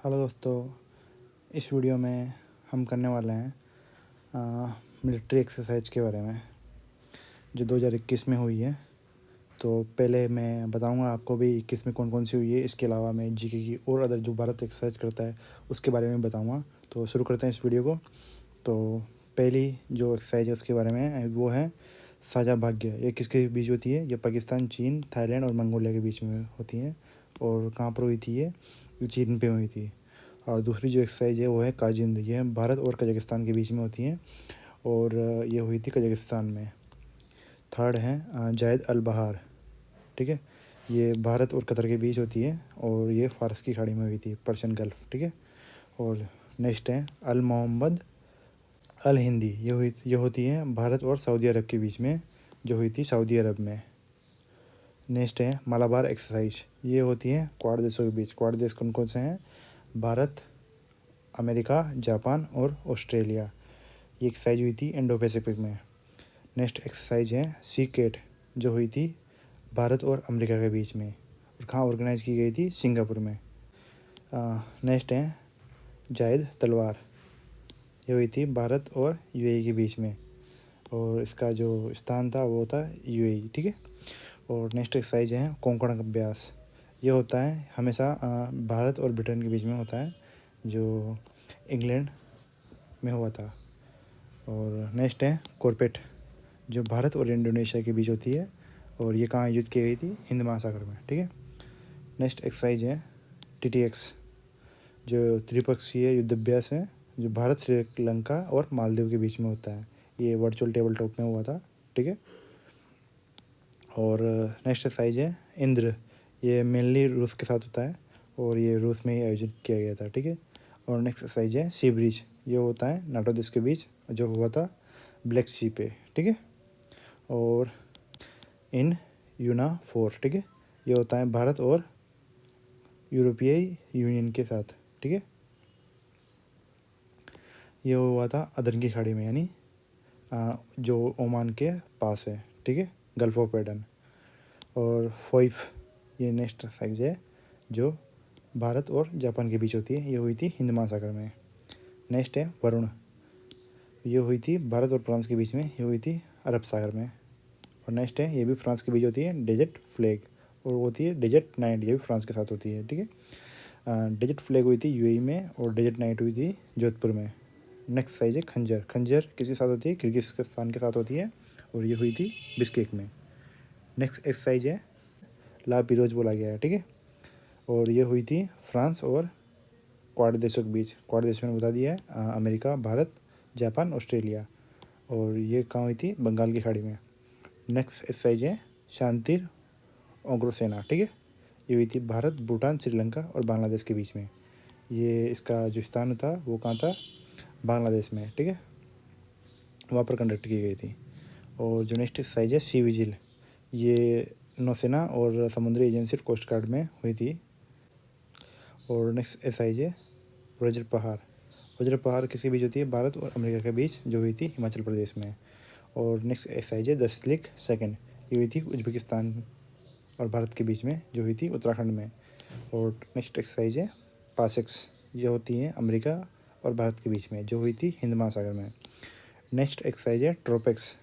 Hello दोस्तों, इस video में हम करने वाले हैं मिलिट्री एक्सरसाइज के बारे में जो 2021 में हुई है। तो पहले मैं बताऊंगा आपको भी 21 में कौन कौन सी हुई है। इसके अलावा मैं जीके की और अदर जो भारत एक्सरसाइज करता है उसके बारे में बताऊंगा। तो शुरू करते हैं इस वीडियो को। तो पहली जो एक्सरसाइज है उसके बारे में वो है साझा भाग्य। ये किसके बीच होती है? ये पाकिस्तान, चीन, थाईलैंड और मंगोलिया के बीच में होती है। और कहाँ पर हुई थी ये चीन पे हुई थी। और दूसरी जो एक्सरसाइज है वो है काजिंद। ये भारत और कजाकिस्तान के बीच में होती है और ये हुई थी कजाकिस्तान में। थर्ड है जायद अल बहार, ठीक है। ये भारत और कतर के बीच होती है और ये फ़ारस की खाड़ी में हुई थी, पर्शियन गल्फ, ठीक है। और नेक्स्ट है अल मोहम्मद अल हिंदी। ये होती है भारत और सऊदी अरब के बीच में, जो हुई थी सऊदी अरब में। नेक्स्ट है मालाबार एक्सरसाइज। ये होती है क्वाड देशों के बीच। क्वाड देश कौन कौन से हैं? भारत, अमेरिका, जापान और ऑस्ट्रेलिया। ये एक्सरसाइज हुई थी इंडो पैसिफिक में। नेक्स्ट एक्सरसाइज है सी केट, जो हुई थी भारत और अमेरिका के बीच में और कहाँ ऑर्गेनाइज की गई थी? सिंगापुर में। नेक्स्ट है जायद तलवार। ये हुई थी भारत और यूएई के बीच में और इसका जो स्थान था वो था यूएई, ठीक है। और नेक्स्ट एक्सरसाइज है कोंकण अभ्यास। ये होता है हमेशा भारत और ब्रिटेन के बीच में होता है, जो इंग्लैंड में हुआ था। और नेक्स्ट है कॉर्पेट, जो भारत और इंडोनेशिया के बीच होती है और ये कहाँ आयोजित की गई थी? हिंद महासागर में, ठीक है। नेक्स्ट एक्सरसाइज है टीटीएक्स, जो त्रिपक्षीय युद्धाभ्यास है, जो भारत, श्रीलंका और मालदीव के बीच में होता है। ये वर्चुअल टेबल टॉप में हुआ था, ठीक है। और नेक्स्ट एक्सरसाइज है इंद्र। ये मेनली रूस के साथ होता है और ये रूस में ही आयोजित किया गया था, ठीक है। और नेक्स्ट एक्सरसाइज है सी ब्रिज। ये होता है नाटो देश के बीच, जो हुआ था ब्लैक सी पे, ठीक है। और इन यूना 4, ठीक है। ये होता है भारत और यूरोपीय यूनियन के साथ, ठीक है। ये हुआ था अदन की खाड़ी में, यानी जो ओमान के पास है, ठीक है, गल्फ ऑफ एडन। और फोइफ, ये नेक्स्ट एक्सरसाइज है जो भारत और जापान के बीच होती है। ये हुई थी हिंद महासागर में। नेक्स्ट है वरुण। ये हुई थी भारत और फ्रांस के बीच में, ये हुई थी अरब सागर में। और नेक्स्ट है, ये भी फ्रांस के बीच होती है, डेजर्ट फ्लैग। और होती है डेजर्ट नाइट, ये भी फ्रांस के साथ होती है, ठीक है। डेजर्ट फ्लैग हुई थी यूएई में और डेजर्ट नाइट हुई थी जोधपुर में। नेक्स्ट साइज है खंजर। खंजर किसके साथ होती है? किर्गिस्तान के साथ होती है और ये हुई थी बिस्केक में। नेक्स्ट एक्सरसाइज है ला पिरोज बोला गया है, ठीक है। और ये हुई थी फ्रांस और क्वाड देशों के बीच। क्वाड देश में बता दिया है अमेरिका, भारत, जापान, ऑस्ट्रेलिया। और ये कहाँ हुई थी? बंगाल की खाड़ी में। नेक्स्ट एक्सरसाइज है शांतिर ओग्रोसेना, ठीक है। ये हुई थी भारत, भूटान, श्रीलंका और बांग्लादेश के बीच में। ये इसका जो स्थान था वो कहाँ था? बांग्लादेश में, ठीक है, वहाँ पर कंडक्ट की गई थी। और जो नेक्स्ट एक्सरसाइज है सी विजिल, ये नौसेना और समुद्री एजेंसी कोस्ट गार्ड में हुई थी। और नेक्स्ट एक्सरसाइज है वज्र पहाड़। वज्र पहाड़ किसके बीच होती है? भारत और अमेरिका के बीच, जो हुई थी हिमाचल प्रदेश में। और नेक्स्ट एक्सरसाइज है दस्तलिक सेकंड। ये हुई थी उज्बेकिस्तान और भारत के बीच में, जो हुई थी उत्तराखंड में। और नेक्स्ट एक्सरसाइज है पासेक्स। ये होती है अमेरिका और भारत के बीच में, जो हुई थी हिंद महासागर में। नेक्स्ट एक्सरसाइज है ट्रोपेक्स।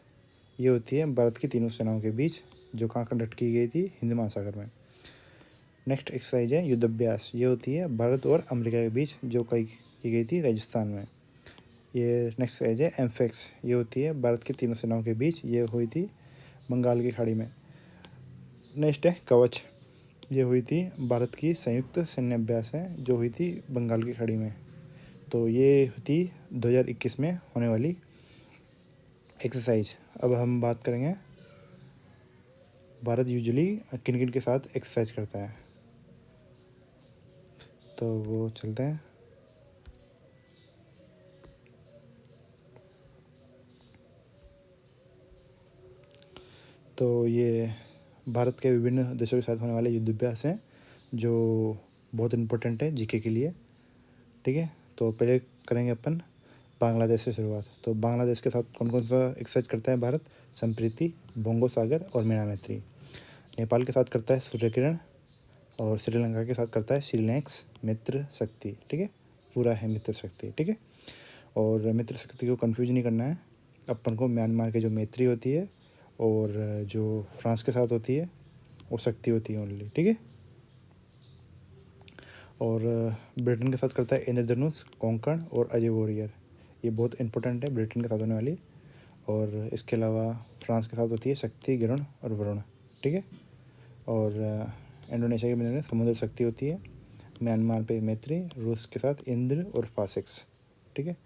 ये होती है भारत की तीनों सेनाओं के बीच, जो कहाँ कंडक्ट की गई थी? हिंद महासागर में। नेक्स्ट एक्सरसाइज है युद्धाभ्यास। ये होती है भारत और अमेरिका के बीच, जो की गई थी राजस्थान में। ये नेक्स्ट एक्सरसाइज है एम्फेक्स। ये होती है भारत की तीनों सेनाओं के बीच, ये हुई थी बंगाल की खाड़ी में। नेक्स्ट है कवच। ये हुई थी भारत की संयुक्त सैन्य अभ्यास है, जो हुई थी बंगाल की खाड़ी में। तो ये थी 2021 में होने वाली एक्सरसाइज। अब हम बात करेंगे भारत यूजुअली किन किन के साथ एक्सरसाइज करता है, तो वो चलते हैं। तो ये भारत के विभिन्न देशों के साथ होने वाले युद्धाभ्यास हैं, जो बहुत इम्पोर्टेंट है जीके के लिए, ठीक है। तो पहले करेंगे अपन बांग्लादेश से शुरुआत। तो बांग्लादेश के साथ कौन कौन सा एक्सरसाइज करता है भारत? संप्रीति, बोंगो सागर और मीना मैत्री। नेपाल के साथ करता है सूर्य किरण और श्रीलंका के साथ करता है सीलनेक्स। मित्र शक्ति, ठीक है, पूरा है मित्र शक्ति, ठीक है। और मित्र शक्ति को कंफ्यूज नहीं करना है अपन को। म्यांमार के जो मैत्री होती है और जो फ्रांस के साथ होती है वो शक्ति होती है ओनली, ठीक है। और ब्रिटेन के साथ करता है इंद्रधनुष, कोंकण और अजय वॉरियर, ये बहुत इंपॉर्टेंट है ब्रिटेन के साथ होने वाली। और इसके अलावा फ्रांस के साथ होती है शक्ति, गिरण और वरुण, ठीक है। और इंडोनेशिया के में समुद्र शक्ति होती है। म्यांमार पे मैत्री, रूस के साथ इंद्र और फासिक्स, ठीक है।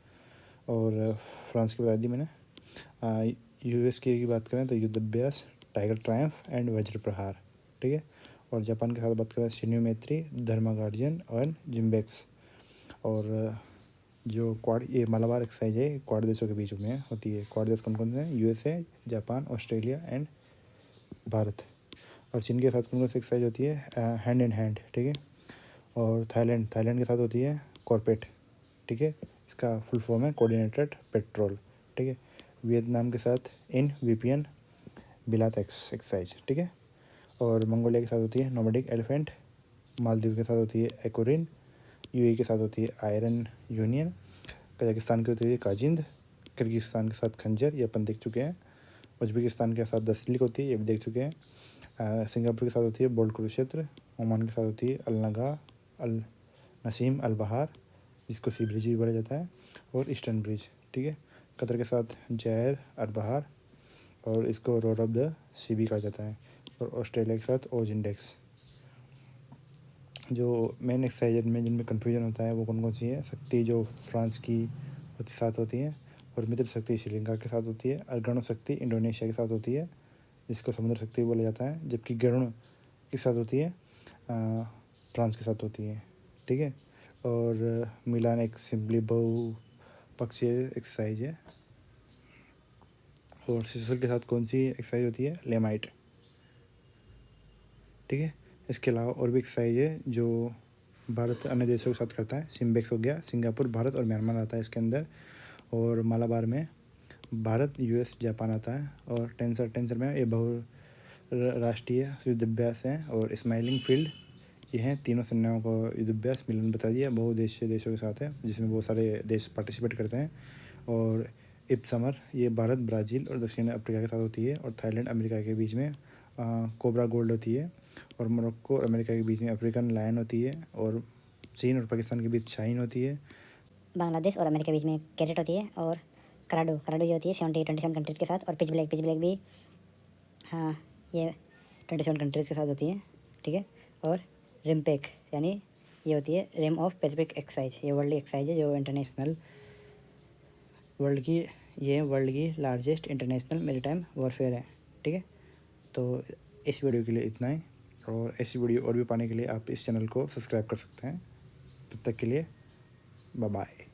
और फ्रांस की बता दी मैंने। यूएस की बात करें तो युद्ध अभ्यास, टाइगर ट्रायम्फ एंड वज्र प्रहार, ठीक है। और जापान के साथ बात करें शिन्यू मैत्री, धर्मा गार्जियन और जिम्बेक्स। और जो क्वाड, ये मालाबार एक्सरसाइज है, क्वाड देशों के बीच में होती है। क्वाड देश कौन कौन से हैं? USA, Japan, Australia and Bharat. और चीन के साथ कौन कौन सी एक्सरसाइज होती है? हैंड इन हैंड, ठीक है। और थाईलैंड के साथ होती है कॉर्पेट, ठीक है, इसका फुल फॉर्म है कोऑर्डिनेटेड पेट्रोल, ठीक है। वियतनाम के साथ इन वीपीएन बिलात एक्सरसाइज, ठीक है। और मंगोलिया के साथ होती है नोमैडिक एलिफेंट। मालदीव के साथ होती है एकोरिन। यूएई के साथ होती है आयरन यूनियन। कजाकिस्तान की होती है काजिंद। किर्गिस्तान के साथ खंजर, ये अपन देख चुके हैं। उज्बेकिस्तान के साथ दस्तलिक होती है, ये भी देख चुके हैं। सिंगापुर के साथ होती है बोल्ट कुरुक्षेत्र। ओमान के साथ होती है अल नगा, अल नसीम, अल बहार, जिसको सी ब्रिज भी बोला जाता है, और ईस्टर्न ब्रिज, ठीक है। कतर के साथ जैर, अल बहार, और इसको रोड ऑफ द सी भी कहा जाता है। और ऑस्ट्रेलिया के साथ ओज इंडेक्स। जो मेन एक्सरसाइज में जिनमें कन्फ्यूजन होता है वो कौन कौन सी है? शक्ति जो फ्रांस की साथ होती है, और मित्र शक्ति श्रीलंका के साथ होती है, और गरुण शक्ति इंडोनेशिया के साथ होती है, जिसको समुद्र शक्ति बोला जाता है। जबकि गरुण के साथ होती है फ्रांस के साथ होती है, ठीक है। और मिलान एक सिंपली बहुपक्षीय एक्सरसाइज है। और सिसल के साथ कौन सी एक्सरसाइज होती है? लेमाइट, ठीक है। इसके अलावा और भी एक्सरसाइज है जो भारत अन्य देशों के साथ करता है। सिम्बेक्स हो गया, सिंगापुर, भारत और म्यांमार आता है इसके अंदर। और मालाबार में भारत, यूएस, जापान आता है। और टेंसर में ये बहुराष्ट्रीय युद्धाभ्यास हैं। और स्माइलिंग फील्ड, ये हैं तीनों सेनाओं को युद्धाभ्यास। मिलन बता दिया, बहुदेशीय देशों के साथ है, जिसमें बहुत सारे देश पार्टिसिपेट करते हैं। और इप समर, ये भारत, ब्राज़ील और दक्षिण अफ्रीका के साथ होती है। और थाईलैंड, अमेरिका के बीच में कोबरा गोल्ड होती है। और मोरक्को और अमेरिका के बीच में अफ्रीकन लायन होती है। और चीन और पाकिस्तान के बीच शाहीन होती है। बांग्लादेश और अमेरिका के बीच में कैरेट होती है। और कराडो ये होती है 27 कंट्रीज के साथ। और पिच ब्लैक भी, हाँ, ये 27 कंट्रीज़ के साथ होती है, ठीक है। और रिमपेक यानी ये होती है रिम ऑफ पैसिफिक एक्सरसाइज, ये वर्ल्ड एक्सरसाइज है जो इंटरनेशनल वर्ल्ड की लार्जेस्ट इंटरनेशनल मैरीटाइम वॉरफेयर है, ठीक है। तो इस वीडियो के लिए इतना ही। और ऐसी वीडियो और भी पाने के लिए आप इस चैनल को सब्सक्राइब कर सकते हैं। तब तक के लिए बाय बाय।